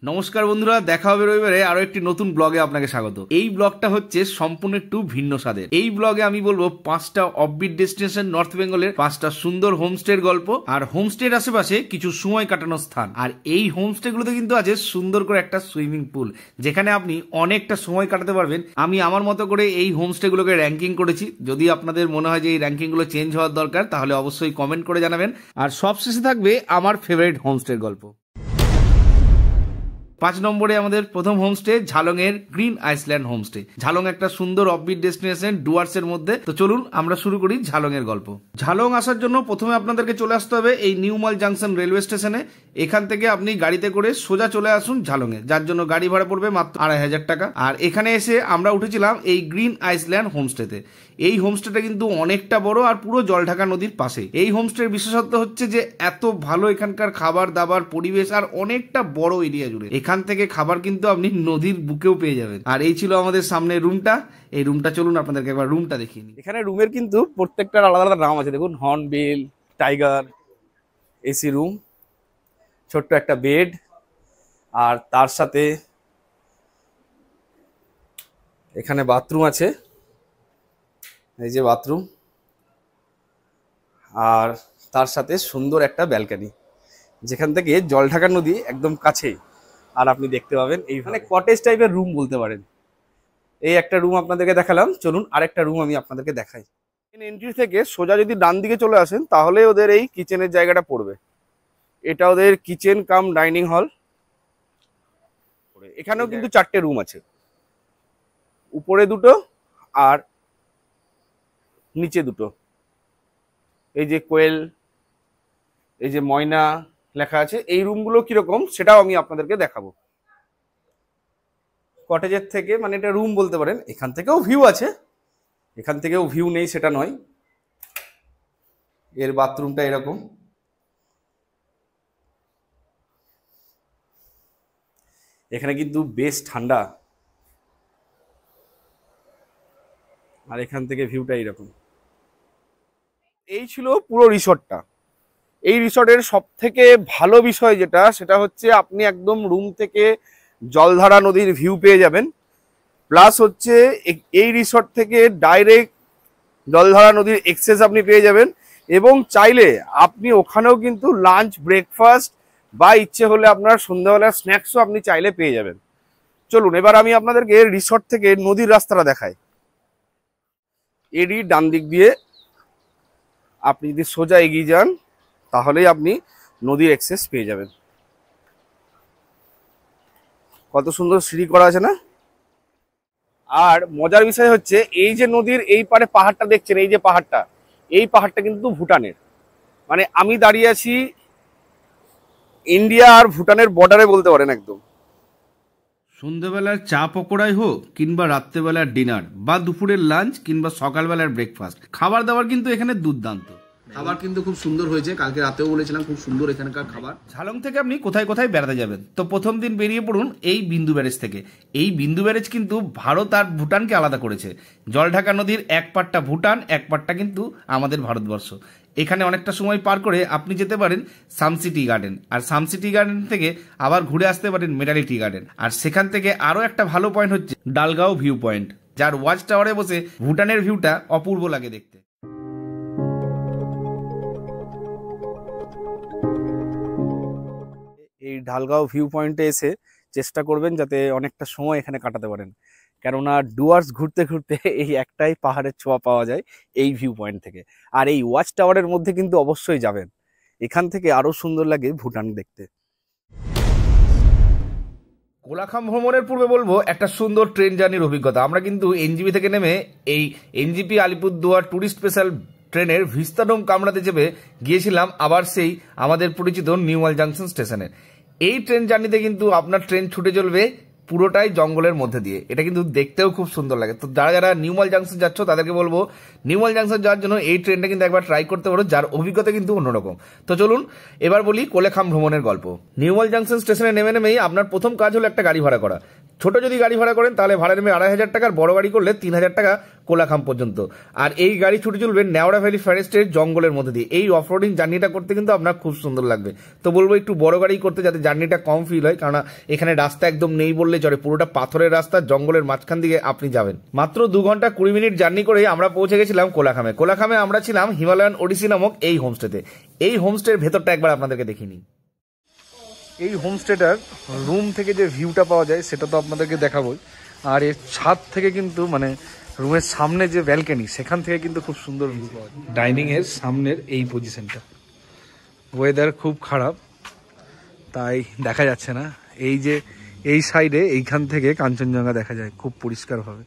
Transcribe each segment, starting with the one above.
নমস্কার বন্ধুরা, দেখা হবে রবিবারে আরো একটি নতুন ব্লগে আপনাকে স্বাগত। এই ব্লগটা হচ্ছে সম্পূর্ণ একটু ভিন্ন স্বাদের। এই ব্লগে আমি বলবো 5টা অফবিট ডেস্টিনেশন নর্থ বেঙ্গলের 5টা সুন্দর হোমস্টের গল্প আর হোমস্টের আশেপাশে কিছু সময় কাটানোর স্থান। আর এই হোমস্টে গুলোতে কিন্তু আছে সুন্দর করে একটা সুইমিং পুল, যেখানে আপনি অনেকটা সময় কাটাতে পারবেন। আমি আমার মতো করে এই হোমস্টে গুলোকে র্যাঙ্কিং করেছি। যদি আপনাদের মনে হয় যে এই র্যাঙ্কিং গুলো চেঞ্জ হওয়ার দরকার, তাহলে অবশ্যই কমেন্ট করে জানাবেন। আর সবশেষে থাকবে আমার ফেভারিট হোমস্টের গল্প। 5 নম্বরে আমাদের প্রথম হোমস্টে ঝালং এর গ্রিন আইসল্যান্ড হোমস্টে। ঝালং একটা সুন্দর অফবিট ডেস্টিনেশন ডুয়ার্স এর মধ্যে। তো চলুন আমরা শুরু করি ঝালং এর গল্প। ঝালং আসার জন্য প্রথমে আপনাদেরকে চলে আসতে হবে এই নিউ মাল জাংশন রেলওয়ে স্টেশনে। এখান থেকে আপনি গাড়িতে করে সোজা চলে আসুন ঝালং এ, যার জন্য গাড়ি ভাড়া পড়বে মাত্র 2500 টাকা। আর এখানে এসে আমরা উঠেছিলাম এই গ্রিন আইসল্যান্ড হোমস্টেতে। এই হোমস্টেটা কিন্তু অনেকটা বড় আর পুরো জলঢাকা নদীর পাশে। এই হোমস্টের বিশেষত্ব হচ্ছে যে এত ভালো এখানকার খাবার দাবার, পরিবেশ আর অনেকটা বড় এরিয়া জুড়ে। এখান থেকে খাবার কিন্তু আপনি নদীর বুকেও পেয়ে যাবেন। আর এই ছিল আমাদের সামনে রুমটা। এই রুমটা চলুন আপনাদেরকে একবার রুমটা দেখিয়ে নিই। এখানে রুমের কিন্তু প্রত্যেকটার আলাদা আলাদা নাম আছে। দেখুন, হর্নবিল, টাইগার, এসি রুম, ছোট্ট একটা বেড, আর তার সাথে এখানে বাথরুম আছে। এই যে বাথরুম, আর তার সাথে সুন্দর একটা ব্যালকনি, যেখান থেকে জলঢাকা নদী একদম কাছেই। আর আপনি দেখতে পাবেন এইখানে কটেজ টাইপের রুম বলতে পারেন। এই একটা রুম আপনাদেরকে দেখালাম, চলুন আরেকটা রুম আমি আপনাদেরকে দেখাই। এন্ট্রি থেকে সোজা যদি ডান দিকে চলে আসেন, তাহলে ওদের এই কিচেনের জায়গাটা পড়বে। এটা ওদের কিচেন কাম ডাইনিং হল। এখানেও কিন্তু 4টে রুম আছে, উপরে 2টো আর নিচে 2টো। এই যে কোয়েল, এই যে ময়না লেখা আছে। এই রুমগুলো কিরকম সেটাও আমি আপনাদেরকে দেখাবো কটেজের থেকে। মানে এটা রুম বলতে পারেন। এখান থেকেও ভিউ আছে, এখান থেকেও ভিউ নেই সেটা নয়। এর বাথরুমটা এরকম। এখানে কিন্তু বেশ ঠান্ডা, আর এখান থেকে ভিউটা এইরকম। এই ছিল পুরো রিসর্টটা। এই রিসর্টের সব থেকে ভালো বিষয় যেটা, সেটা হচ্ছে আপনি একদম রুম থেকে জলধারা নদীর ভিউ পেয়ে যাবেন। প্লাস হচ্ছে এই রিসর্ট থেকে ডাইরেক্ট জলধারা নদীর এক্সেস আপনি পেয়ে যাবেন। এবং চাইলে আপনি ওখানেও কিন্তু লাঞ্চ, ব্রেকফাস্ট বা ইচ্ছে হলে আপনার সন্ধ্যাবেলার স্ন্যাক্সও আপনি চাইলে পেয়ে যাবেন। চলুন এবার আমি আপনাদেরকে রিসর্ট থেকে নদীর রাস্তাটা দেখাই। এরই ডান দিক দিয়ে আপনি যদি সোজা এগিয়ে যান, তাহলেই আপনি নদীর অ্যাক্সেস পেয়ে যাবেন। কত সুন্দর সিঁড়ি করা আছে না? আর মজার বিষয় হচ্ছে, এই যে নদীর এই পারে পাহাড়টা দেখছেন, এই যে পাহাড়টা, এই পাহাড়টা কিন্তু ভুটানের। মানে আমি দাঁড়িয়ে আছি ইন্ডিয়া আর ভুটানের বর্ডারে বলতে পারেন একদম। সন্ধ্যেবেলার চা পকোড়াই হোক, কিংবা রাত্রেবেলার ডিনার বা দুপুরের লাঞ্চ কিংবা সকালবেলার ব্রেকফাস্ট, খাবার দাবার কিন্তু এখানে দুর্দান্ত। খাবার কিন্তু খুব সুন্দর হয়েছে, কালকে রাতেও বলেছিলাম খুব সুন্দর এখানকার খাবার। ঝালং থেকে আপনি কোথায় কোথায় বেড়াতে যাবেন, তো প্রথম দিন বেরিয়ে পড়ুন এই বিন্দু ব্যারেজ থেকে। এই বিন্দু ব্যারেজ কিন্তু ভারত আর ভুটানকে আলাদা করেছে। জলঢাকা নদীর এক পাটটা ভুটান, এক পাটটা কিন্তু আমাদের ভারতবর্ষ। এখানে অনেকটা সময় পার করে আপনি যেতে পারেন সানসিটি গার্ডেন, আর সানসিটি গার্ডেন থেকে আবার ঘুরে আসতে পারেন মেডালিটি গার্ডেন। আর সেখান থেকে আরো একটা ভালো পয়েন্ট হচ্ছে ডালগাঁও ভিউ পয়েন্ট, যার ওয়াচ টাওয়ারে বসে ভুটানের ভিউটা অপূর্ব লাগে দেখতে। এই ঢালগাঁও ভিউ পয়েন্টে এসে চেষ্টা করবেন যাতে অনেকটা সময় এখানে কাটাতে পারেন, কেননা ডুয়ার্স ঘুরতে ঘুরতে এই একটাই পাহাড়ের ছোঁয়া পাওয়া যায় এই ভিউ পয়েন্ট থেকে। আর এই ওয়াচ টাওয়ারের মধ্যে কিন্তু অবশ্যই যাবেন, এখান থেকে আরো সুন্দর লাগে ভুটান দেখতে। কোলাখাম ভ্রমণের পূর্বে বলবো একটা সুন্দর ট্রেন জার্নির অভিজ্ঞতা। আমরা কিন্তু এনজিপি থেকে নেমে এই এনজিপি আলিপুরদুয়ার ট্যুরিস্ট স্পেশাল ট্রেনের ভিস্তাডোম কামরাতে চেপে গিয়েছিলাম আবার সেই আমাদের পরিচিত নিউমাল জাংশন স্টেশনে। এই ট্রেন জার্নিতে কিন্তু আপনার ট্রেন ছুটে চলবে পুরোটাই জঙ্গলের মধ্যে দিয়ে। এটা কিন্তু দেখতেও খুব সুন্দর লাগে। তো যারা যারা নিউমাল জাংশন যাচ্ছ তাদেরকে বলবো নিউমাল জাংশন যাওয়ার জন্য এই ট্রেনটা কিন্তু একবার ট্রাই করতে পারো, যার অভিজ্ঞতা কিন্তু অন্যরকম। তো চলুন এবার বলি কোলেখাম ভ্রমণের গল্প। নিউমাল জাংশন স্টেশনে নেমে নেমেই আপনার প্রথম কাজ হলো একটা গাড়ি ভাড়া করা। ছোট যদি গাড়ি ভাড়া করেন তাহলে ভাড়া নেবে 2,500 টাকা, আর বড় গাড়ি করলে 3,000 টাকা কোলাখাম পর্যন্ত। আর এই গাড়ি ছুটে চলবে নেওড়া ভ্যালি ফরেস্টের জঙ্গলের মধ্যে দিয়ে। এই অফরোডিং জার্নিটা করতে কিন্তু আপনার খুব সুন্দর লাগবে। তো বলবো একটু বড় গাড়ি করতে, যাতে জার্নিটা কম ফিল হয়, কারণ এখানে রাস্তা একদম নেই বললে চলে, পুরোটা পাথরের রাস্তা, জঙ্গলের মাঝখান দিকে আপনি যাবেন। মাত্র 2 ঘন্টা 20 মিনিট জার্নি করে আমরা পৌঁছে গেছিলাম কোলাখামে। কোলাখামে আমরা ছিলাম হিমালয়ান ওডিসি নামক এই হোমস্টেতে। এই হোমস্টের ভেতরটা একবার আপনাদেরকে দেখিয়ে নিই। এই হোমস্টেটার রুম থেকে যে ভিউটা পাওয়া যায় সেটা তো আপনাদেরকে দেখাবোই, আর এর ছাদ থেকে কিন্তু মানে রুমের সামনে যে ব্যালকনি সেখান থেকে কিন্তু খুব সুন্দর ভিউ পাওয়া যায়। ডাইনিং এর সামনের এই পজিশনটা, ওয়েদার খুব খারাপ তাই দেখা যাচ্ছে না। এই যে এই সাইডে এইখান থেকে কাঞ্চনজঙ্ঘা দেখা যায় খুব পরিষ্কারভাবে।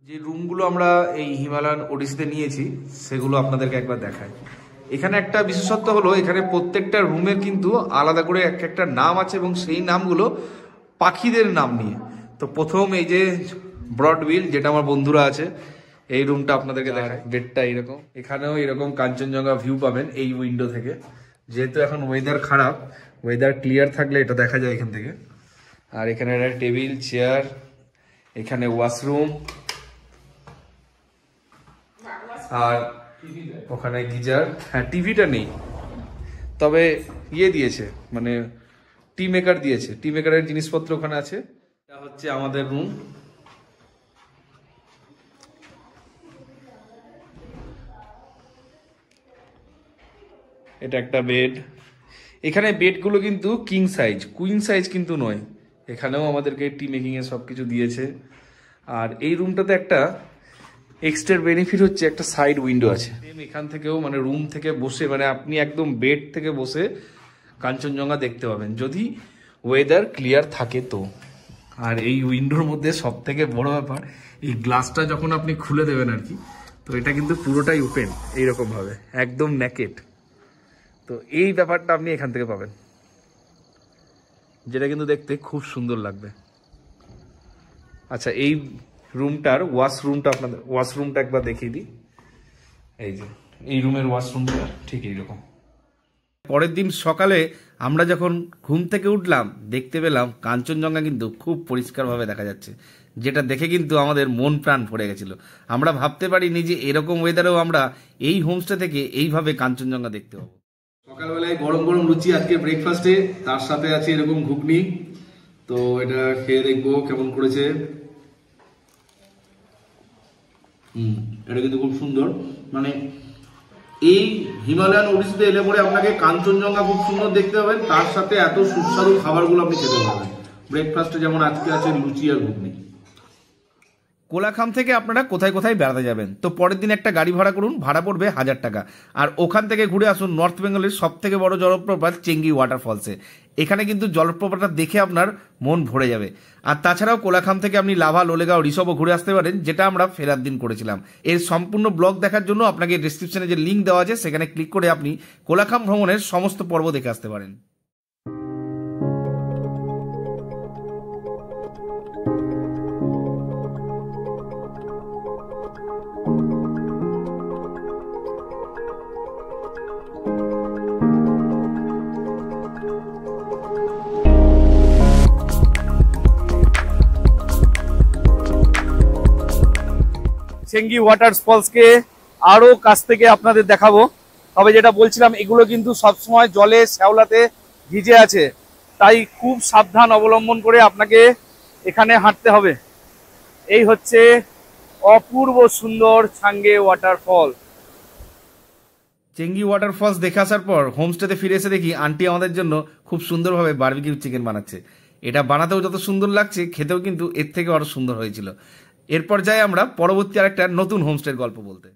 যে রুমগুলো আমরা এই হিমালয়ান ওডিসিতে নিয়েছি সেগুলো আপনাদেরকে একবার দেখাই। এখানে একটা বিশেষত্ব হলো এখানে প্রত্যেকটা রুমের কিন্তু আলাদা করে একটা নাম আছে, এবং সেই নামগুলো পাখিদের নাম নিয়ে। তো প্রথম এই যে ব্রডবিল, যেটা আমার বন্ধুরা আছে, এই রুমটা আপনাদেরকে দেখায়। বেডটা এইরকম, এখানেও এরকম কাঞ্চনজঙ্ঘা ভিউ পাবেন এই উইন্ডো থেকে। যেহেতু এখন ওয়েদার খারাপ, ওয়েদার ক্লিয়ার থাকলে এটা দেখা যায় এখান থেকে। আর এখানে একটা টেবিল, চেয়ার, এখানে ওয়াশরুম, আর ওখানে গিজার। হ্যাঁ, টিভিটা নেই, তবে ইয়ে দিয়েছে, মানে টি মেকার দিয়েছে, টি মেকারের জিনিসপত্র ওখানে আছে। এটা হচ্ছে আমাদের রুম। এটা একটা বেড। এখানে বেডগুলো কিন্তু কিং সাইজ, কুইন সাইজ কিন্তু নয়। এখানেও আমাদেরকে টি মেকিং এর সবকিছু দিয়েছে। আর এই রুমটাতে একটা এক্সট্রা বেনিফিট হচ্ছে একটা সাইড উইন্ডো আছে। এখান থেকেও মানে রুম থেকে বসে, মানে আপনি একদম বেড থেকে বসে কাঞ্চনজঙ্ঘা দেখতে পাবেন, যদি ওয়েদার ক্লিয়ার থাকে তো। আর এই উইন্ডোর মধ্যে সব থেকে বড় ব্যাপার, এই গ্লাসটা যখন আপনি খুলে দেবেন আর কি, তো এটা কিন্তু পুরোটাই ওপেন এইরকম ভাবে, একদম নেকেড। তো এই ব্যাপারটা আপনি এখান থেকে পাবেন, যেটা কিন্তু দেখতে খুব সুন্দর লাগবে। আচ্ছা, এই রুমটার ওয়াশরুমটা একবার দেখিয়ে দিই। এই যে এই রুমের ওয়াশরুমটা ঠিক এইরকম। পরের দিন সকালে আমরা যখন ঘুম থেকে উঠলাম, দেখতে পেলাম কাঞ্চনজঙ্ঘা কিন্তু খুব পরিষ্কারভাবে দেখা যাচ্ছে, যেটা দেখে কিন্তু আমাদের মন প্রাণ ভরে গেছিল। আমরা ভাবতে পারিনি যে এরকম ওয়েদারেও আমরা এই হোমস্টে থেকে এইভাবে কাঞ্চনজঙ্ঘা দেখতে পাবো। সকালবেলায় গরম গরম লুচি আজকে ব্রেকফাস্টে, তার সাথে আছে এরকম ঘুগনি। তো এটা খেয়ে দেখবো কেমন করেছে। এটা কিন্তু খুব সুন্দর। মানে এই হিমালয়ান ওডিসিতে এলে পরে আপনাকে কাঞ্চনজঙ্ঘা খুব সুন্দর দেখতে পাবেন, তার সাথে এত সুস্বাদু খাবারগুলো আপনি খেতে পারবেন। ব্রেকফাস্টে যেমন আজকে আছে লুচি আর ঘুগনি। কোলাখাম থেকে আপনারা কোথায় কোথায় বেড়াতে যাবেন, তো পরের দিন একটা গাড়ি ভাড়া করুন, ভাড়া পড়বে 1000 টাকা। আর ওখান থেকে ঘুরে আসুন নর্থ বেঙ্গলের সব থেকে বড় জলপ্রপাত চেঙ্গি ওয়াটারফলসে। এখানে কিন্তু জলপ্রপাতটা দেখে আপনার মন ভরে যাবে। আর তাছাড়াও কোলাখাম থেকে আপনি লাভা, লোলেগাঁও, ঋষভও ঘুরে আসতে পারেন, যেটা আমরা ফেরার দিন করেছিলাম। এর সম্পূর্ণ ব্লগ দেখার জন্য আপনাকে ডেসক্রিপশনে যে লিঙ্ক দেওয়া আছে সেখানে ক্লিক করে আপনি কোলাখাম ভ্রমণের সমস্ত পর্ব দেখে আসতে পারেন। চেঙ্গি ওয়াটারফলসকে আরো কাছ থেকে আপনাদের দেখাবো। তবে যেটা বলছিলাম, এগুলো কিন্তু সবসময় জলে শ্যাওলাতে ভিজে আছে, তাই খুব সাবধান অবলম্বন করে আপনাকে এখানে হাঁটতে হবে। এই হচ্ছে অপূর্ব সুন্দর ছাঙ্গে ওয়াটারফল। চেঙ্গি ওয়াটারফলস দেখে আসার পর হোমস্টেতে ফিরে এসে দেখি আন্টি আমাদের জন্য খুব সুন্দরভাবে বারবিকিউ চিকেন বানাচ্ছে। এটা বানাতেও যত সুন্দর লাগছে, খেতেও কিন্তু এর থেকে আরো সুন্দর হয়েছিল। এরপর যাই আমরা পরবর্তী আরেকটা নতুন হোমস্টের গল্প বলতে।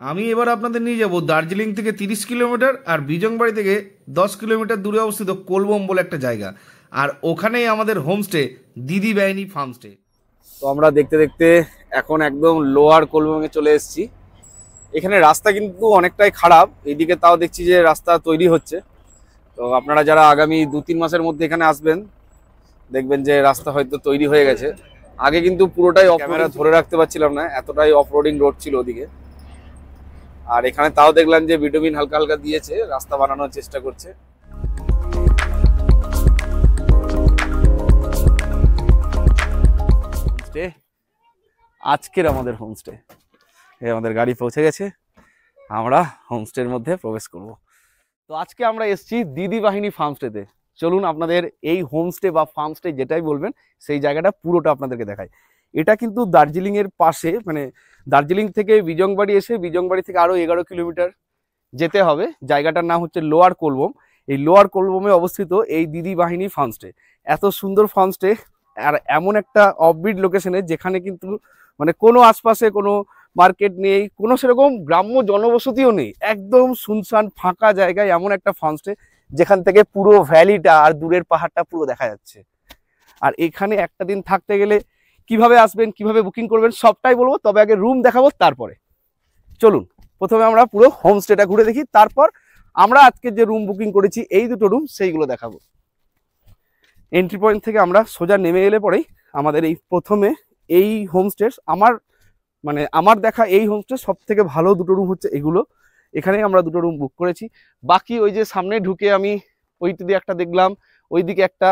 আমি এবার আপনাদের নিয়ে যাব দার্জিলিং থেকে 30 কিলোমিটার আর বিজংবাড়ি থেকে 10 কিলোমিটার দূরে অবস্থিত কোলবম বলে একটা জায়গা। আর ওখানেই আমাদের হোমস্টে দিদি বেআইনি ফার্মস্টে। তো আমরা দেখতে দেখতে এখন একদম লোয়ার কোলবমে চলে এসেছি। এখানে রাস্তা কিন্তু অনেকটাই খারাপ, এইদিকে তাও দেখছি যে রাস্তা তৈরি হচ্ছে। তো আপনারা যারা আগামী 2-3 মাসের মধ্যে এখানে আসবেন, দেখবেন যে রাস্তা হয়তো তৈরি হয়ে গেছে। আগে কিন্তু পুরোটাই ক্যামেরা ধরে রাখতে পারছিলাম না, এতটাই অফরোডিং রোড ছিল ওদিকে। আর এখানে তাও দেখলাম যে বিটুমিন হালকা হালকা দিয়েছে, রাস্তা বানানোর চেষ্টা করছে। আজকের আমাদের হোমস্টে। আমাদের গাড়ি পৌঁছে গেছে, আমরা হোমস্টের মধ্যে প্রবেশ করব। তো আজকে আমরা এসেছি দিদি বাহিনী ফার্মস্টেতে। চলুন আপনাদের এই হোমস্টে বা ফার্মস্টে যেটাই বলবেন সেই জায়গাটা পুরোটা আপনাদেরকে দেখাই। এটা কিন্তু দার্জিলিংয়ের পাশে, মানে দার্জিলিং থেকে বিজংবাড়ি এসে বিজংবাড়ি থেকে আরও 11 কিলোমিটার যেতে হবে। জায়গাটার নাম হচ্ছে লোয়ার কোলবম। এই লোয়ার কোলবমে অবস্থিত এই দিদি বাহিনী ফার্মস্টে। এত সুন্দর ফার্মস্টে আর এমন একটা অফবিট লোকেশনে যেখানে কিন্তু মানে কোনো আশপাশে কোনো মার্কেট নেই, কোনো সেরকম গ্রাম্য জনবসতিও নেই, একদম শুনশান ফাঁকা জায়গায় এমন একটা ফার্মস্টে যেখান থেকে পুরো ভ্যালিটা আর দূরের পাহাড়টা পুরো দেখা যাচ্ছে। আর এখানে একটা দিন থাকতে গেলে কিভাবে আসবেন, কিভাবে বুকিং করবেন সবটাই বলবো, তবে আগে রুম দেখাবো তারপরে। চলুন প্রথমে আমরা পুরো হোমস্টেটা ঘুরে দেখি, তারপর আমরা আজকে যে রুম বুকিং করেছি এই দুটো রুম সেইগুলো দেখাবো। এন্ট্রি পয়েন্ট থেকে আমরা সোজা নেমে এলে পরেই আমাদের এই প্রথমে এই হোমস্টে, আমার দেখা এই হোমস্টে সব থেকে ভালো দুটো রুম হচ্ছে এগুলো। এখানেই আমরা দুটো রুম বুক করেছি। বাকি ওই যে সামনে ঢুকে আমি ওই দিকে একটা দেখলাম, ওইদিকে একটা,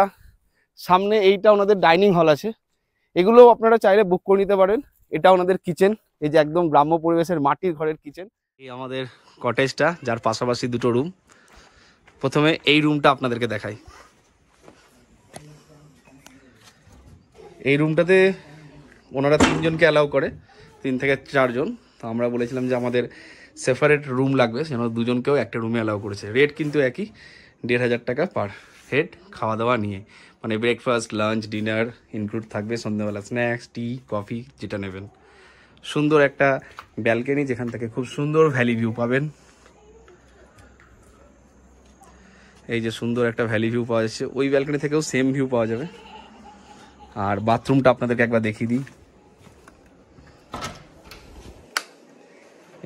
সামনে এইটা ওনাদের ডাইনিং হল আছে, এগুলো আপনারা চাইলে বুক করে নিতে পারেন। এটা ওনাদের কিচেন, এই যে একদম গ্রাম্য পরিবেশের মাটির ঘরের কিচেন। এই আমাদের কটেজটা, যার পাশাপাশি দুটো রুম। প্রথমে এই রুমটা আপনাদেরকে দেখাই। এই রুমটাতে ওনারা 3 জনকে অ্যালাউ করে, 3 থেকে 4 জন। তো আমরা বলেছিলাম যে আমাদের সেপারেট রুম লাগবে, সেজন্য 2 জনকেও একটা রুমে অ্যালাউ করেছে। রেট কিন্তু একই, 1,500 টাকা পার হেড, খাওয়া দাওয়া নিয়ে, মানে ব্রেকফাস্ট, লাঞ্চ, ডিনার ইনক্লুড থাকবে, সন্ধ্যাবেলা স্ন্যাক্স, টি, কফি যেটা নেবেন। সুন্দর একটা ব্যালকনি যেখান থেকে খুব সুন্দর ভ্যালি ভিউ পাবেন। এই যে সুন্দর একটা ভ্যালি ভিউ পাওয়া যাচ্ছে, ওই ব্যালকনি থেকেও সেম ভিউ পাওয়া যাবে। আর বাথরুমটা আপনাদেরকে একবার দেখিয়ে দিই।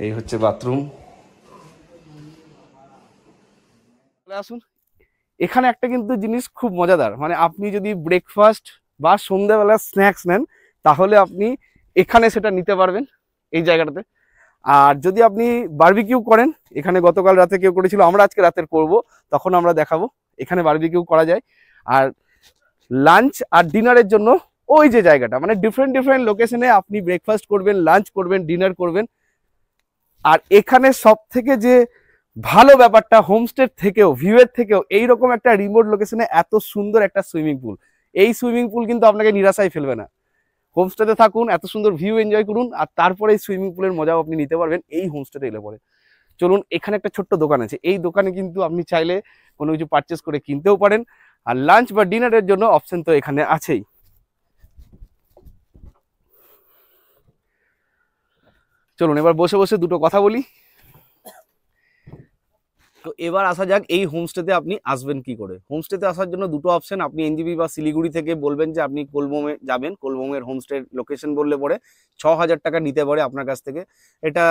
এই হচ্ছে বাথরুম। আসুন, এখানে একটা কিন্তু জিনিস খুব মজাদার, মানে আপনি যদি ব্রেকফাস্ট বা সন্ধ্যাবেলা স্ন্যাক্স নেন তাহলে আপনি এখানে সেটা নিতে পারবেন এই জায়গাটাতে। আর যদি আপনি বারবিকিউ করেন, এখানে গতকাল রাতে কেউ করেছিল, আমরা আজকে রাতের করব, তখন আমরা দেখাবো। এখানে বারবিকিউ করা যায়। আর লাঞ্চ আর ডিনারের জন্য ওই যে জায়গাটা, মানে ডিফারেন্ট লোকেশনে আপনি ব্রেকফাস্ট করবেন, লাঞ্চ করবেন, ডিনার করবেন। আর এখানে সব থেকে যে ভালো ব্যাপারটা, হোমস্টের থেকেও, ভিউয়ের থেকেও, এইরকম একটা রিমোট লোকেশনে এত সুন্দর একটা সুইমিং পুল। এই সুইমিং পুল কিন্তু আপনাকে নিরাশায় ফেলবে না। হোমস্টেতে থাকুন, এত সুন্দর ভিউ এনজয় করুন, আর তারপরে এই সুইমিং পুলের মজাও আপনি নিতে পারবেন এই হোমস্টেতে এলে পরে। চলুন, এখানে একটা ছোট্ট দোকান আছে, এই দোকানে কিন্তু আপনি চাইলে কোনো কিছু পারচেস করে কিনতেও পারেন। আর লাঞ্চ বা ডিনারের জন্য অপশন তো এখানে আছেই। চলুন এবার বসে বসে দুটো কথা বলি। তো এবার আসা যাক এই হোমস্টেতে আপনি আসবেন কি করে। হোমস্টেতে আসার জন্য দুটো অপশন। আপনি এনজিপি বা শিলিগুড়ি থেকে বলবেন যে আপনি কোলবমে যাবেন, কোলবমের হোমস্টের লোকেশন বললে পরে 6,000 টাকা নিতে পারে আপনার কাছ থেকে। এটা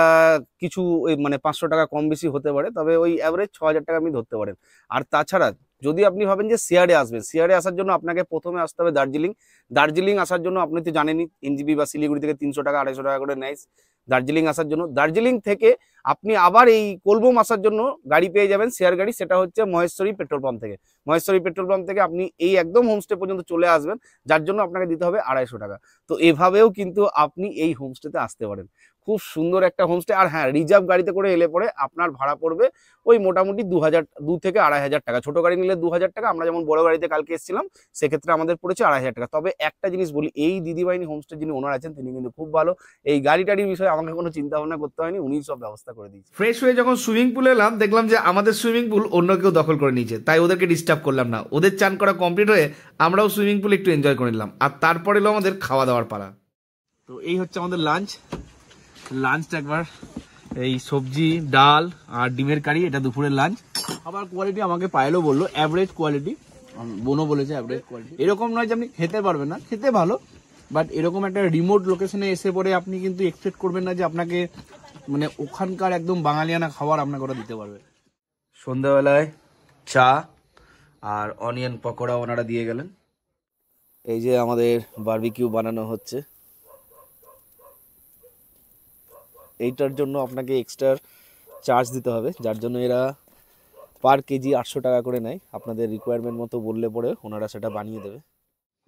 কিছু মানে 500 টাকা কম বেশি হতে পারে, তবে ওই অ্যাভারেজ 6,000 টাকা আপনি ধরতে পারেন। আর তাছাড়া যদি আপনি ভাবেন যে শেয়ারে আসবেন, শেয়ারে আসার জন্য আপনাকে প্রথমে আসতে হবে দার্জিলিং। দার্জিলিং আসার জন্য আপনি তো জানেনই, এনজিপি বা শিলিগুড়ি থেকে 300 টাকা 250 টাকা করে নেয় দার্জিলিং আসার জন্য। দার্জিলিং থেকে আপনি আবার এই কোলবম আসার জন্য গাড়ি পেয়ে যাবেন, শেয়ার গাড়ি, সেটা হচ্ছে মহেশ্বরী পেট্রোল পাম্প থেকে। মহেশ্বরী পেট্রোল পাম্প থেকে আপনি এই একদম হোমস্টে পর্যন্ত চলে আসবেন, যার জন্য আপনাকে দিতে হবে 250 টাকা। তো এভাবেও কিন্তু আপনি এই হোমস্টেতে আসতে পারেন। খুব সুন্দর একটা হোমস্টে। আর হ্যাঁ, রিজার্ভ গাড়িতে করে এলে পরে আপনার ভাড়া পড়বে ওই মোটামুটি 2 থেকে 2,500 টাকা। ছোট গাড়ি নিলে 2,000 টাকা, আমরা যেমন বড় গাড়িতে কালকে এসেছিলাম সেক্ষেত্রে আমাদের পড়েছে 2,500 টাকা। তবে একটা জিনিস বলি, এই দিদিবাহিনী হোমস্টে যিনি ওনার আছেন তিনি কিন্তু খুব ভালো। এই গাড়ি টাড়ির বিষয়ে আমাকে কোনো চিন্তা ভাবনা করতে হয়নি, উনি সব ব্যবস্থা করে দিয়েছে। ফ্রেশ হয়ে যখন সুইমিং পুলে এলাম, দেখলাম যে আমাদের সুইমিং পুল অন্য কেউ দখল করে নিয়েছে, তাই ওদেরকে ডিস্টার্ব করলাম না। ওদের চান করা কমপ্লিট হয়ে আমরাও সুইমিং পুলে একটু এনজয় করে নিলাম। আর তারপরে এলো আমাদের খাওয়া দাওয়ার পালা। তো এই হচ্ছে আমাদের লাঞ্চটা একবার, এই সবজি, ডাল আর ডিমের কারি, এটা দুপুরের লাঞ্চ। আবার কোয়ালিটি আমাকে পায়েলও বললো অ্যাভারেজ কোয়ালিটি, বোনও বলেছে অ্যাভারেজ কোয়ালিটি। এরকম নয় যে আপনি খেতে পারবেন না, খেতে ভালো, বাট এরকম একটা রিমোট লোকেশনে এসে পরে আপনি কিন্তু এক্সপেক্ট করবেন না যে আপনাকে মানে ওখানকার একদম বাঙালিয়ানা খাবার আপনাকে ওরা দিতে পারবে। সন্ধ্যাবেলায় চা আর অনিয়ন পকোড়া ওনারা দিয়ে গেলেন। এই যে আমাদের বারবিকিউ বানানো হচ্ছে, এইটার জন্য আপনাকে এক্সট্রা চার্জ দিতে হবে, যার জন্য এরা পার কেজি 800 টাকা করে নেয়। আপনাদের রিকোয়ারমেন্ট মতো বললে পরে ওনারা সেটা বানিয়ে দেবে।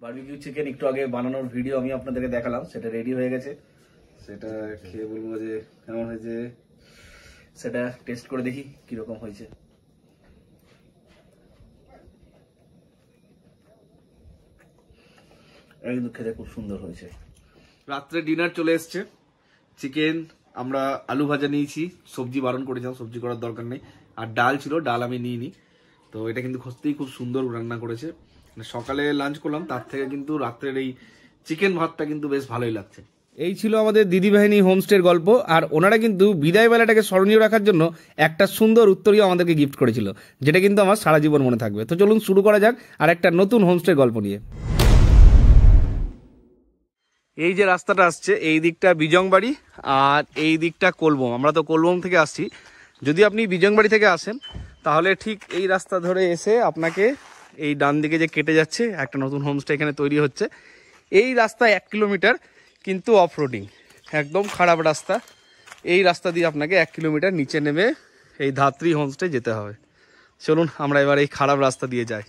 বারবিকিউ চিকেন একটু আগে বানানোর ভিডিও আমি আপনাদেরকে দেখালাম, সেটা রেডি হয়ে গেছে। সেটা খেয়ে বলবো যে কেমন হয়েছে, সেটা টেস্ট করে দেখি কিরকম হয়েছে। কিন্তু খেতে খুব সুন্দর হয়েছে। রাত্রে ডিনার চলে এসছে, চিকেন, আমরা আলু ভাজা নিয়েছি, সবজি বারণ করেছিলাম, সবজি করার দরকার নেই, আর ডাল ছিল, ডাল আমি নিইনি। তো এটা কিন্তু সত্যিই খুব সুন্দর রান্না করেছে। সকালে লাঞ্চ করলাম, তার থেকে কিন্তু রাত্রের এই চিকেন ভাতটা কিন্তু বেশ ভালোই লাগছে। এই ছিল আমাদের দিদি বাহিনী হোমস্টের গল্প। আর ওনারা কিন্তু বিদায় বেলাটাকে স্মরণীয় রাখার জন্য একটা সুন্দর উত্তরীয় আমাদেরকে গিফট করেছিল, যেটা কিন্তু আমার সারা জীবন মনে থাকবে। তো চলুন শুরু করা যাক আর একটা নতুন হোমস্টের গল্প নিয়ে। এই যে রাস্তাটা আসছে, এই দিকটা বিজংবাড়ি আর এই দিকটা কোলবম। আমরা তো কোলবম থেকে আসছি। যদি আপনি বিজংবাড়ি থেকে আসেন তাহলে ঠিক এই রাস্তা ধরে এসে আপনাকে এই ডান দিকে যে কেটে যাচ্ছে একটা নতুন হোমস্টে এখানে তৈরি হচ্ছে, এই রাস্তা 1 কিলোমিটার কিন্তু অফ রোডিং, একদম খারাপ রাস্তা। এই রাস্তা দিয়ে আপনাকে 1 কিলোমিটার নিচে নেমে এই ধাত্রী হোমস্টে যেতে হবে। চলুন আমরা এবার এই খারাপ রাস্তা দিয়ে যাই।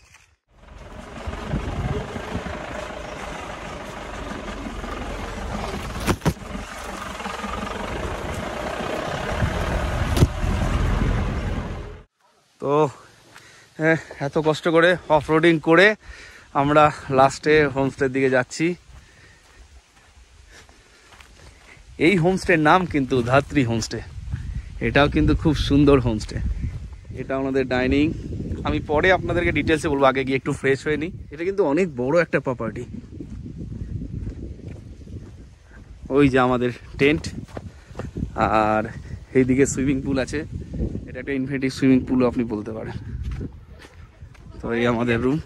তো এত কষ্ট করে অফ রোডিং করে আমরা লাস্টে হোমস্টের দিকে যাচ্ছি। এই হোমস্টের নাম কিন্তু ধাত্রী হোমস্টে। এটাও কিন্তু খুব সুন্দর হোমস্টে। এটা আমাদের ডাইনিং, আমি পরে আপনাদেরকে ডিটেলসে বলবো, আগে গিয়ে একটু ফ্রেশ হয়ে নিই। এটা কিন্তু অনেক বড় একটা প্রপার্টি। ওই যে আমাদের টেন্ট, আর এইদিকে সুইমিং পুল আছে। এটা একটা ইনফিনিটি সুইমিং পুলও আপনি বলতে পারেন। तो ये हमारे रूम,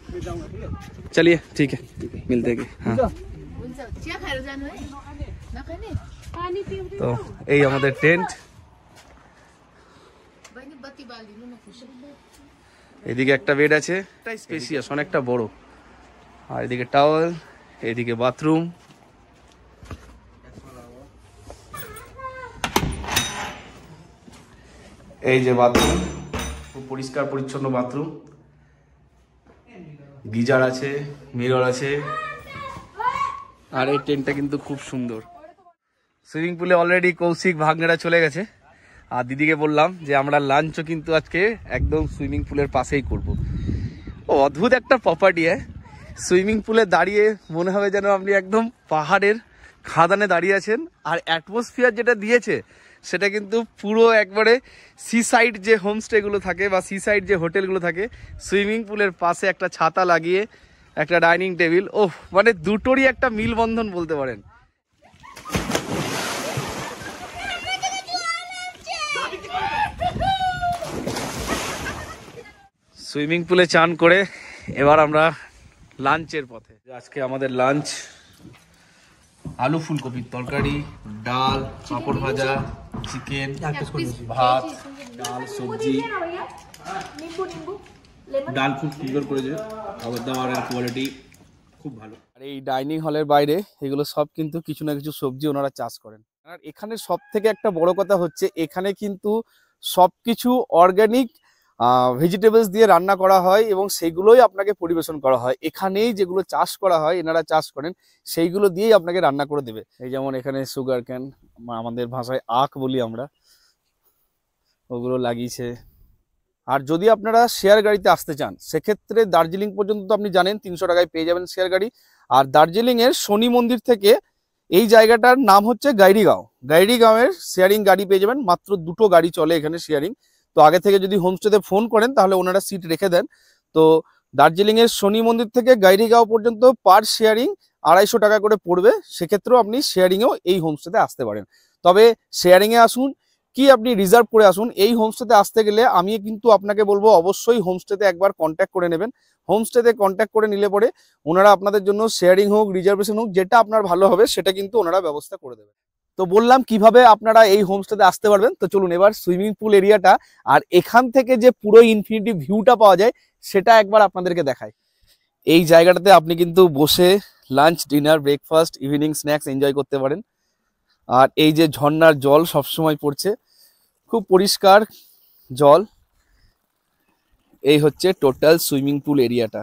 चलिए ठीक है मिलते हैं। हाँ तो यही हमारे टेंट, এদিকে একটা বেড আছে, এটা স্পেসিয়াস অনেকটা বড়, আর এদিকে টাওয়েল, এদিকে বাথরুম। এই যে বাথরুম, খুব পরিষ্কার পরিচ্ছন্ন বাথরুম, গিজার আছে, মিরর আছে, আর এই টেন্টটা কিন্তু খুব সুন্দর। সুইমিং পুলে অলরেডি কৌশিক ভাগ্নেরা চলে গেছে, আর দিদিকে বললাম যে আমরা লাঞ্চও কিন্তু আজকে একদম সুইমিং পুলের পাশেই করব। ও অদ্ভুত একটা প্রপার্টি। সুইমিং পুলে দাঁড়িয়ে মনে হবে যেন আপনি একদম পাহাড়ের খাদানে দাঁড়িয়ে আছেন। আর অ্যাটমসফিয়ার যেটা দিয়েছে সেটা কিন্তু পুরো একবারে সি সাইড যে হোমস্টেগুলো থাকে বা সি সাইড যে হোটেলগুলো থাকে, সুইমিং পুলের পাশে একটা ছাতা লাগিয়ে একটা ডাইনিং টেবিল, ওহ মানে দুটোরই একটা মিলবন্ধন বলতে পারেন। সুইমিং পুলে চান করে এবার আমরা লাঞ্চের পথে। আজকে আমাদের লাঞ্চ আলু ফুলকপির তরকারি, ডাল, পাঁপড় ভাজা, চিকেন, ভাত, ডাল, সবজি। ডাল খুব সুন্দর করেছে, খাবার দাবারের কোয়ালিটি খুব ভালো। আর এই ডাইনিং হলের বাইরে এগুলো সব কিন্তু কিছু না কিছু সবজি ওনারা চাষ করেন। আর এখানে সব থেকে একটা বড় কথা হচ্ছে, এখানে কিন্তু সবকিছু অর্গানিক ভেজিটেবলস দিয়ে রান্না করা হয় এবং সেগুলোই আপনাকে পরিবেশন করা হয়। এখানেই যেগুলো চাষ করা হয়, এনারা চাষ করেন, সেইগুলো দিয়েই আপনাকে রান্না করে দেবে। এই যেমন এখানে সুগার ক্যান, আমাদের ভাষায় আখ বলি আমরা, ওগুলো লাগিয়েছে। আর যদি আপনারা শেয়ার গাড়িতে আসতে চান সেক্ষেত্রে দার্জিলিং পর্যন্ত তো আপনি জানেন 300 টাকায় পেয়ে যাবেন শেয়ার গাড়ি। আর দার্জিলিংয়ের শনি মন্দির থেকে এই জায়গাটার নাম হচ্ছে গাইরিগাঁও। গাইরিগাঁওয়ের শেয়ারিং গাড়ি পেয়ে যাবেন, মাত্র 2টো গাড়ি চলে এখানে শেয়ারিং। তো আগে থেকে যদি হোমস্টেতে ফোন করেন তাহলে ওনারা সিট রেখে দেন। তো দার্জিলিংয়ের শনি মন্দির থেকে গাইরিগাঁও পর্যন্ত পার শেয়ারিং 250 টাকা করে পড়বে। সেক্ষেত্রেও আপনি শেয়ারিংয়েও এই হোমস্টেতে আসতে পারেন। তবে শেয়ারিংয়ে আসুন কি আপনি রিজার্ভ করে আসুন। এই হোমস্টেতে আসতে গেলে আমি কিন্তু আপনাকে বলবো অবশ্যই হোমস্টেতে একবার কন্ট্যাক্ট করে নেবেন। হোমস্টেতে কন্ট্যাক্ট করে নিলে পরে ওনারা আপনাদের জন্য শেয়ারিং হোক, রিজার্ভেশন হোক, যেটা আপনার ভালো হবে সেটা কিন্তু ওনারা ব্যবস্থা করে দেবেন। তো বললাম কিভাবে আপনারা এই হোমস্টেতে আসতে পারবেন। তো চলুন এবার সুইমিং পুল এরিয়াটা আর এখান থেকে যে পুরো ইনফিনিটি ভিউটা পাওয়া যায় সেটা একবার আপনাদেরকে দেখাই। এই জায়গাটাতে আপনি কিন্তু বসে lunch, dinner, breakfast, evening snacks enjoy করতে পারেন। আর এই যে ঝর্ণার জল সবসময় পড়ছে, খুব পরিষ্কার জল। এই হচ্ছে টোটাল সুইমিং পুল এরিয়াটা,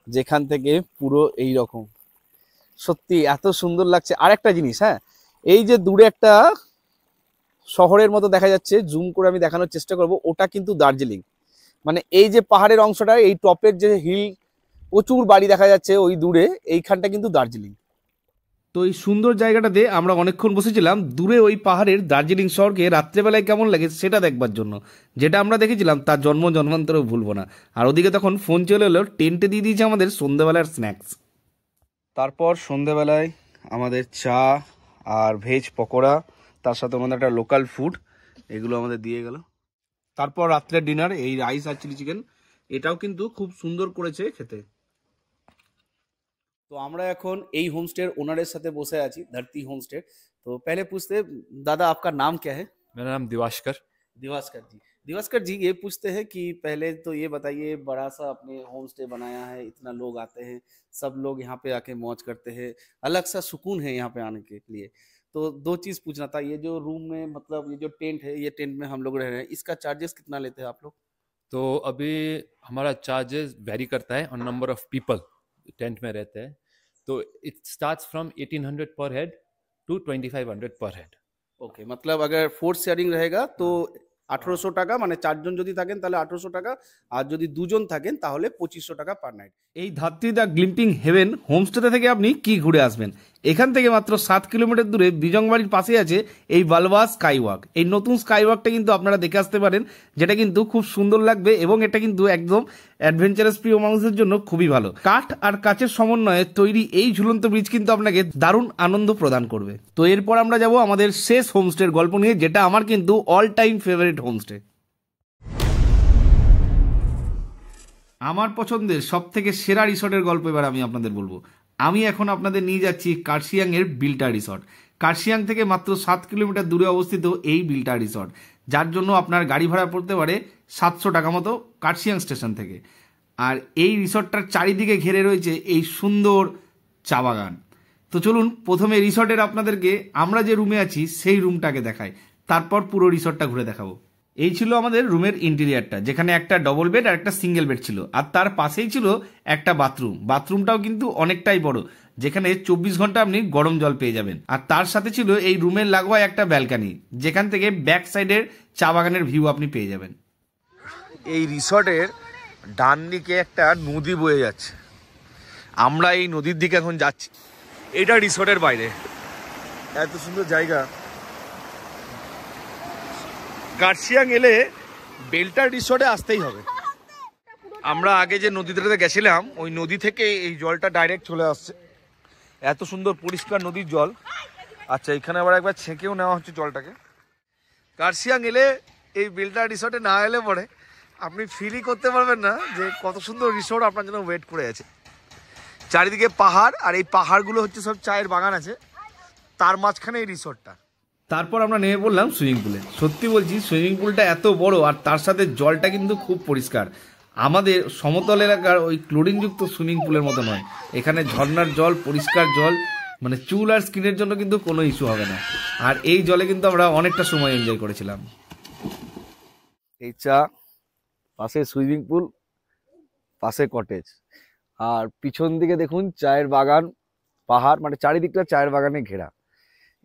যেখান থেকে পুরো এই রকম। সত্যি এত সুন্দর লাগছে। আর একটা জিনিস, হ্যাঁ, এই যে দূরে একটা শহরের মতো দেখা যাচ্ছে, জুম করে আমি দেখানোর চেষ্টা করব, ওটা কিন্তু দার্জিলিং। মানে এই যে পাহাড়ের অংশটা, এই টপের যে হিল, প্রচুর বাড়ি দেখা যাচ্ছে ওই দূরে, এইখানটা কিন্তু দার্জিলিং। তো এই সুন্দর জায়গাটাতে আমরা অনেকক্ষণ বসেছিলাম দূরে ওই পাহাড়ের দার্জিলিং শহরকে রাত্রেবেলায় কেমন লাগে সেটা দেখবার জন্য। যেটা আমরা দেখেছিলাম তার জন্ম জন্মান্তরেও ভুলবো না। আর ওদিকে তখন ফোন চলে এলো, টেন্টে দিয়ে দিয়েছে আমাদের সন্ধ্যেবেলার স্ন্যাক্স। তারপর সন্ধ্যেবেলায় আমাদের চা আর ভেজ পকোড়া, তার সাথে আমাদের একটা লোকাল ফুড, এগুলো আমাদের দিয়ে গেল। তারপর রাত্রের ডিনার, এই রাইস আর চিলি চিকেন, এটাও কিন্তু খুব সুন্দর করেছে খেতে। তো আমরা এখন এই হোমস্টের ওনারের সাথে বসে আছি, ধরती হোমস্टे। तो पहले पूछते, दादा आपका नाम क्या है? मेरा नाम दिवाशकर। दिवास्कर जी। दिवास्कर जी, ये पूछते हैं कि पहले तो ये बताइए, बड़ा सा आपने होम स्टे बनाया है, इतना लोग आते हैं, सब लोग यहाँ पे आके मौज करते हैं, अलग सा सुकून है यहाँ पे आने के लिए। तो दो चीज़ पूछना था, ये जो रूम में मतलब ये जो टेंट है, ये टेंट में हम लोग रह रहे हैं, इसका चार्जेस कितना लेते हैं आप लोग? तो अभी हमारा चार्जेस वेरी करता है on number of people tent में रहते हैं। तो इट स्टार्ट्स फ्रॉम 1800 पर हेड टू 2500 पर हेड। ওকে, मतलब अगर फोर्थ शेयरिंग रहेगा तो 1800 টাকা, মানে চারজন যদি থাকেন তাহলে 1800 টাকা, আর যদি দুজন থাকেন তাহলে 2500 টাকা পার নাইট। এই ধাত্রী দ্য গ্লিম্পিং হেভেন হোমস্টেতে থেকে আপনি কি ঘুরে আসবেন। এখান থেকে মাত্র 7 কিলোমিটার দূরে বিজংবাড়ির পাশে আছে এই বালওয়া স্কাই ওয়াক। এই নতুন স্কাই ওয়াকটা কিন্তু আপনারা দেখে আসতে পারেন, যেটা কিন্তু খুব সুন্দর লাগবে এবং এটা কিন্তু একদম অ্যাডভেঞ্চারাস প্রিয় মানুষের জন্য খুবই ভালো। কাঠ আর কাচের সমন্বয়ে তৈরি এই ঝুলন্ত ব্রিজ কিন্তু আপনাকে দারুণ আনন্দ প্রদান করবে। তো এরপর আমরা যাব আমাদের শেষ হোমস্টের গল্প নিয়ে, যেটা আমার কিন্তু অল টাইম ফেভারিট হোমস্টে। আমার পছন্দের সব থেকে সেরা রিসর্টের গল্প এবার আমি আপনাদের বলবো। আমি এখন আপনাদের নিয়ে যাচ্ছি কার্শিয়াং এর বিল্টা রিসর্ট। কার্শিয়াং থেকে মাত্র 7 কিলোমিটার দূরে অবস্থিত এই বিল্টা রিসর্ট, যার জন্য আপনার গাড়ি ভাড়া পড়তে পারে 700 টাকা মতো কার্শিয়াং স্টেশন থেকে। আর এই রিসর্টটার চারিদিকে ঘিরে রয়েছে এই সুন্দর চা বাগান। তো চলুন প্রথমে রিসর্টের আপনাদেরকে আমরা যে রুমে আছি সেই রুমটাকে দেখাই, তারপর পুরো রিসর্টটা ঘুরে দেখাবো। এই ছিল আমাদের রুমের ইন্টেরিয়ারটা, যেখানে একটা ডবল বেড আর একটা সিঙ্গেল বেড ছিল, আর তার পাশেই ছিল একটা বাথরুম। বাথরুমটাও কিন্তু অনেকটাই বড়, যেখানে 24 ঘন্টা আপনি গরম জল পেয়ে যাবেন। আর তার সাথে ছিল এই রুমের লাগোয়া একটা ব্যালকানি, যেখান থেকে ব্যাক সাইডের চা বাগানের ভিউ আপনি পেয়ে যাবেন। এই রিসর্টের ডান দিকে একটা নদী বয়ে যাচ্ছে, আমরা এই নদীর দিকে এখন যাচ্ছি। এটা রিসর্টের বাইরে, এত সুন্দর জায়গা। কার্শিয়াং এলে বেলটা রিসর্টে আসতেই হবে। আমরা আগে যে নদীটাতে গেছিলাম ওই নদী থেকে এই জলটা ডাইরেক্ট চলে আসছে, এত সুন্দর পরিষ্কার নদীর জল। আচ্ছা, এখানে আবার একবার ছেঁকেও নেওয়া হচ্ছে জলটাকে। কার্শিয়াং এলে এই বেলটা রিসর্টে না এলে পরে আপনি ফিলই করতে পারবেন না যে কত সুন্দর রিসর্ট আপনার জন্য ওয়েট করে আছে। চারিদিকে পাহাড়, আর এই পাহাড়গুলো হচ্ছে সব চায়ের বাগান আছে, তার মাঝখানে এই রিসর্টটা। তারপর আমরা নেমে পড়লাম সুইমিং পুলে। সত্যি বলছি, সুইমিং পুলটা এত বড় আর তার সাথে জলটা কিন্তু খুব পরিষ্কার। আমাদের সমতল এলাকার ওই ক্লোরিনযুক্ত সুইমিং পুলের মতো নয়, এখানে ঝর্ণার জল, পরিষ্কার জল, মানে চুল আর স্কিনের জন্য কিন্তু কোনো ইস্যু হবে না। আর এই জলে কিন্তু আমরা অনেকটা সময় এনজয় করেছিলাম। এই চা, পাশে সুইমিং পুল, পাশে কটেজ, আর পিছন দিকে দেখুন চায়ের বাগান, পাহাড়, মানে চারিদিকটা চায়ের বাগানে ঘেরা।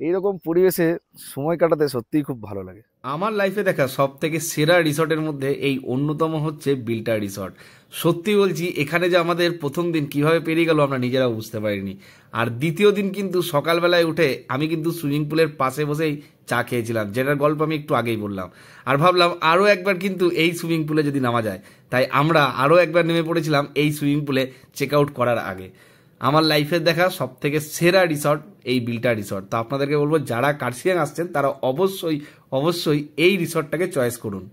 এইরকম পরিবেশে সময় কাটাতে সত্যিই খুব ভালো লাগে। আমার লাইফে দেখা সব থেকে সেরা রিসর্টের মধ্যে এই অন্যতম হচ্ছে বিল্টা রিসর্ট। সত্যি বলছি, এখানে যে আমাদের প্রথম দিন কিভাবে পেরিয়ে গেল আমরা নিজেরাও বুঝতে পারিনি। আর দ্বিতীয় দিন কিন্তু সকালবেলায় উঠে আমি কিন্তু সুইমিং পুলের পাশে বসেই চা খেয়েছিলাম, যেটার গল্প আমি একটু আগেই বললাম। আর ভাবলাম আরও একবার কিন্তু এই সুইমিং পুলে যদি নামা যায়, তাই আমরা আরও একবার নেমে পড়েছিলাম এই সুইমিং পুলে চেক আউট করার আগে। আমার লাইফের দেখা সব থেকে সেরা রিসর্ট এই বিল্টা রিসর্ট। তো আপনাদেরকে বলবো, যারা কার্শিয়াং আসছেন তারা অবশ্যই এই রিসর্টটাকে চয়েস করুন।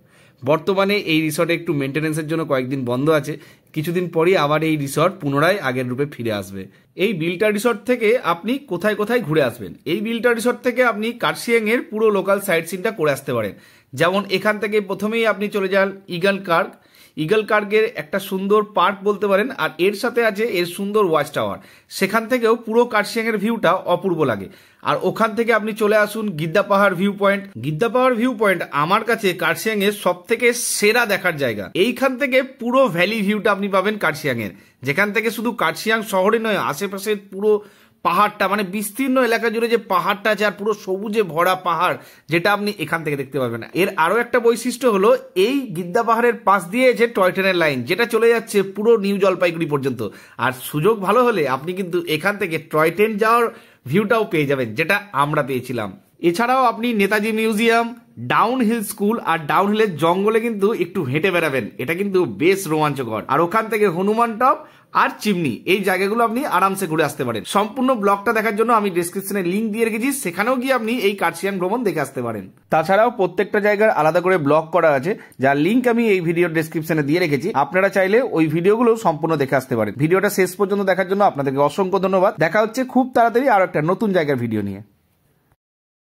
বর্তমানে এই রিসর্টে একটু মেনটেন্যান্সের জন্য কয়েকদিন বন্ধ আছে, কিছুদিন পরই আবার এই রিসর্ট পুনরায় আগের রূপে ফিরে আসবে। এই বিল্টা রিসর্ট থেকে আপনি কোথায় কোথায় ঘুরে আসবেন? এই বিল্টা রিসর্ট থেকে আপনি কার্শিয়াং এর পুরো লোকাল সাইট সিনটা করে আসতে পারেন। যেমন এখান থেকে প্রথমেই আপনি চলে যান ইগল কার্গের একটা সুন্দর পার্ক বলতে পারেন, আর এর সাথে আছে এর সুন্দর ওয়াচ টাওয়ার। সেখান থেকেও পুরো কার্শিয়াংয়ের ভিউটা অপূর্ব লাগে। আর ওখান থেকে আপনি চলে আসুন গিদ্দা পাহাড় ভিউ পয়েন্ট আমার কাছে কার্শিয়াংয়ের সব থেকে সেরা দেখার জায়গা। এইখান থেকে পুরো ভ্যালি ভিউটা আপনি পাবেন কার্শিয়াংয়ের, যেখান থেকে শুধু কার্শিয়াং শহরে নয়, আশেপাশের পুরো পাহাড়টা, মানে বিস্তীর্ণ এলাকা জুড়ে যে পাহাড়টা আছে আর পুরো সবুজে ভরা পাহাড়, যেটা আপনি এখান থেকে দেখতে পাবেন। এর আরো একটা বৈশিষ্ট্য হলো এই গিদ্দা পাহাড়ের পাশ দিয়ে যে টয় ট্রেনের লাইন, যেটা চলে যাচ্ছে পুরো নিউ জলপাইগুড়ি পর্যন্ত। আর সুযোগ ভালো হলে আপনি কিন্তু এখান থেকে টয় ট্রেন যাওয়ার ভিউটাও পেয়ে যাবেন, যেটা আমরা পেয়েছিলাম। এছাড়াও আপনি Netaji museum, Dow Hill school আর ডাউন হিলের জঙ্গলে কিন্তু একটু হেঁটে বেড়াবেন, এটা কিন্তু বেশ রোমাঞ্চকর। আর ওখান থেকে হনুমান টপ আর চিমনি, এই জায়গাগুলো আপনি আরামসে ঘুরে আসতে পারেন। সম্পূর্ণ ব্লগটা দেখার জন্য আমি ডেসক্রিপশনে লিঙ্ক দিয়ে রেখেছি, সেখানেও গিয়ে আপনি এই কার্শিয়াং ভ্রমণ দেখে আসতে পারেন। তাছাড়াও প্রত্যেকটা জায়গার আলাদা করে ব্লগ করা আছে, যার লিঙ্ক আমি এই ভিডিওর ডেসক্রিপশনে দিয়ে রেখেছি। আপনারা চাইলে ওই ভিডিওগুলো সম্পূর্ণ দেখে আসতে পারেন। ভিডিওটা শেষ পর্যন্ত দেখার জন্য আপনাদেরকে অসংখ্য ধন্যবাদ। দেখা হচ্ছে খুব তাড়াতাড়ি আর একটা নতুন জায়গার ভিডিও নিয়ে।